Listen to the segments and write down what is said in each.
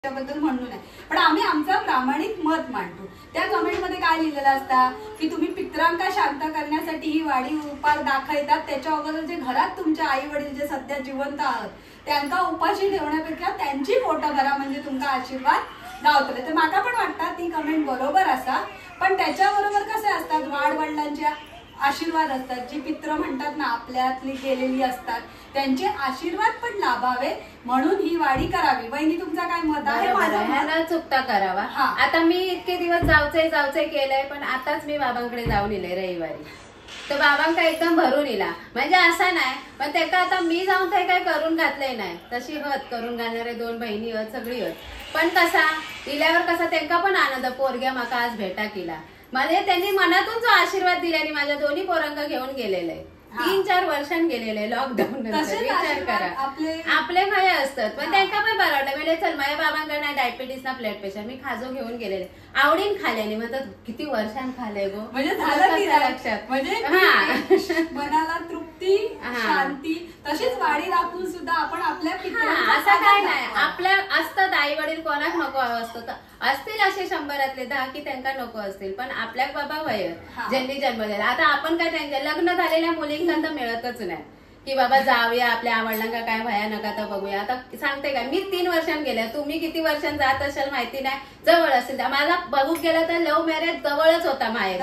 त्याबद्दल म्हणू नाही, पण आम्ही आमचा प्रामाणिक मत मांडतो। त्या कमेंटमध्ये काय लिहिलेलं असतं की तुम्ही पितरांका शांत करण्यासाठी ही वाडी उपाय दाखवतात, त्याच्या अगोदर जे घरात तुमचे आई वडील जे सध्या जिवंत आहात त्यांना उपाशी ठेवण्यापेक्षा त्यांची पोटं भरा म्हणजे तुमचा आशीर्वाद गावतले। तर माका पण वाटतं ती कमेंट बरोबर असा, पण त्याच्याबरोबर कसे असतात वाढ वडिलांच्या आशीर्वाद असतात, जी पित्र म्हणतात ना आपल्यातली गेलेली असतात त्यांचे आशीर्वाद पण लाभावे म्हणून ही वाडी करावी। वहिनी तुमचा काय मत आहे? माझं न चुकता करावा। आता मी इतके दिवस जावचे केलंय, पण आताच मी बाबांकडे जाऊन इले रविवारी, तर बाबांका एकदम भरून इला, म्हणजे असं नाही पण त्याका आता मी जाऊन ते काय करून घातलंय नाही, तशी हत करून घालणारे दोन बहिणी हत सगळी हत, पण कसा इल्यावर कसा त्यांना पण आनंद पोरग्या माका आज भेटा केला, म्हणजे त्यांनी मनातून जो आशीर्वाद दिल्याने माझ्या दोन्ही पोरांना घेऊन गेलेले 3-4 वर्षांनी गेलेले लॉकडाऊन नंतर। विचार करा आपले भय असतात, पण त्यांना पण बरं वाटलं म्हणजे चल माझ्या बाबांकडे डायबिटीस ना ब्लड प्रेशर मी खाजो घेऊन गेलेले आवडीन खाल्याने, म्हणतात किती वर्षांनी खाल्लंय गो, म्हणजे लक्षात म्हणजे मनाला तृप्ती शांती तशीच वाडी दाखवून सुद्धा आपण आपल्या असं काय नाही आपल्या असतात आई वडील कोणाक नको असतं, असतील असे 100 10 की त्यांना नको असतील, पण आपल्या बाबा वय ज्यांनी जन्म दिला, आता आपण काय त्यांच्या लग्न झालेल्या मुलींना तर मिळतच नाही की बाबा जाऊया आपल्या आवडला काय भया नका तर बघूया। आता सांगते का मी 3 वर्षांनी गेल्या, तुम्ही किती वर्षांनी जात असाल माहिती नाही, जवळ असेल माझा बघू गेला तर लव्ह मॅरेज जवळच होता माहेर,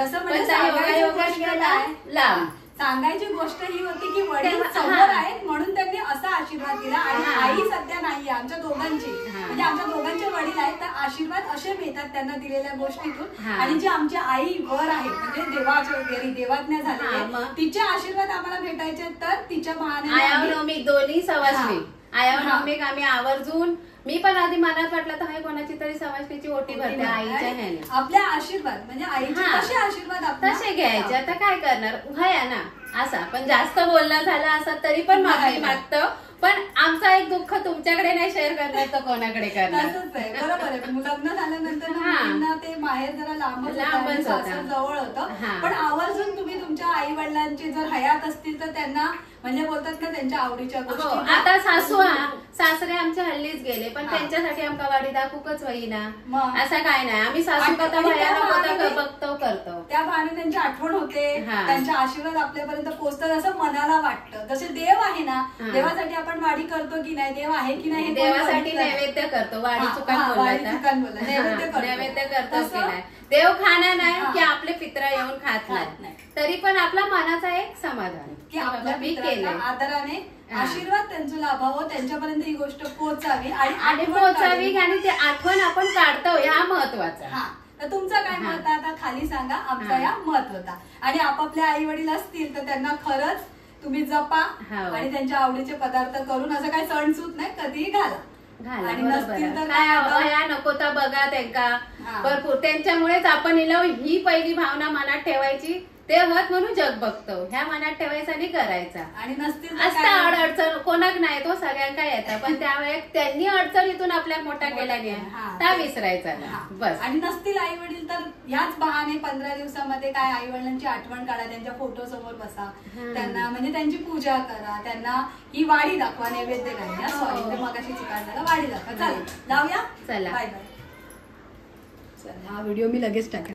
लांब। सांगायची गोष्ट ही होती की वडील समोर आहेत म्हणून त्यांनी असा आशीर्वाद दिला, आणि आई सध्या नाहीये आमच्या दोघांची, म्हणजे आमच्या दोघांचे वडील आहेत तर आशीर्वाद असे मिळतात त्यांना दिलेल्या गोष्टीतून, आणि जी आमची आई वर आहे म्हणजे देवाच्या देवाज्ञा झाली तिचे आशीर्वाद आम्हाला भेटायचे तर तिच्या बहाने आयावनवमी दोन्ही सवासणी आयावनवमी आम्ही आवर्जून मी पण आधी मनात वाटलं तर हाय कोणाची तरी सवासणीची ओटी भरते आईच्या ह्याने, आपल्या आशीर्वाद म्हणजे आईचे कसे आशीर्वाद तसे घ्यायचे। आता काय करणार भया ना असा, पण जास्त बोलणं झालं असं तरी पण माफी मागतो, पण आमचा एक दुःख तुमच्याकडे नाही शेअर करणार तर कोणाकडे करणार। बरोबर आहे, लग्न झाल्यानंतर ते माहेर जरा लांबच जवळ होतं, पण आवर्जून तुम्ही तुमच्या आई वडिलांची जर हयात असतील तर त्यांना म्हणजे बोलतात ना त्यांच्या आवडीच्या गोष्टी। आता सासरे आमच्या हल्लीच गेले, पण त्यांच्यासाठी आमका वाडी दाखवूकच होईना असं काय नाही, आम्ही सासू कथा बघतो करतो त्या बहाने त्यांची आठवण होते, त्यांचा आशीर्वाद आपल्यापर्यंत पोहोचतात असं मनाला वाटतं। जसे देव आहे ना, देवासाठी आपण वाडी करतो की नाही, देव आहे की नाही देवासाठी नैवेद्य करतो, वाडी चुकान नैवेद्य करतो की नाही, देव खाना नाही की आपले पित्र येऊन खात नाही, तरी पण आपला मनाचा एक समाधान की आपल्या पित्रांना आदराने आशीर्वाद त्यांचं लाभावं, त्यांच्यापर्यंत ही गोष्ट पोहोचावी आणि पोहोचावी, आणि ते आठवण आपण काढतो हा महत्वाचा। तर तुमचं काय मत आहे आता खाली सांगा, आमचा या मत होता। आणि आपापले आई वडील असतील तर त्यांना खरंच तुम्ही जपा आणि त्यांच्या आवडीचे पदार्थ करून असं काही सणसूत नाही कधीही घाला, आणि नसतील तर काय नको तर बघा त्यांना भरपूर, त्यांच्यामुळेच आपण ही पहिली भावना मनात ठेवायची, ते होत म्हणून जग बघतो ह्या मनात ठेवायचा आणि करायचा, आणि नसतील असता अडचण कोणाक नाही तो सगळ्यांना येतात, पण त्यावेळेस त्यांनी अडचणीतून आपल्या मोठा केल्याने त्या विसरायचा बस। आणि नसतील आई वडील तर ह्याच बहाने 15 दिवसामध्ये काय आई वडिलांची आठवण काढा, त्यांच्या फोटो समोर बसा, त्यांना म्हणजे त्यांची पूजा करा, त्यांना ही वाडी दाखवा, नैवेद्य घालण्या सॉरी ते मगाशी चिकायला वाडी दाखवा। चालेल लावूया, चला बाय बाय। चला हा व्हिडिओ मी लगेच टाकेन।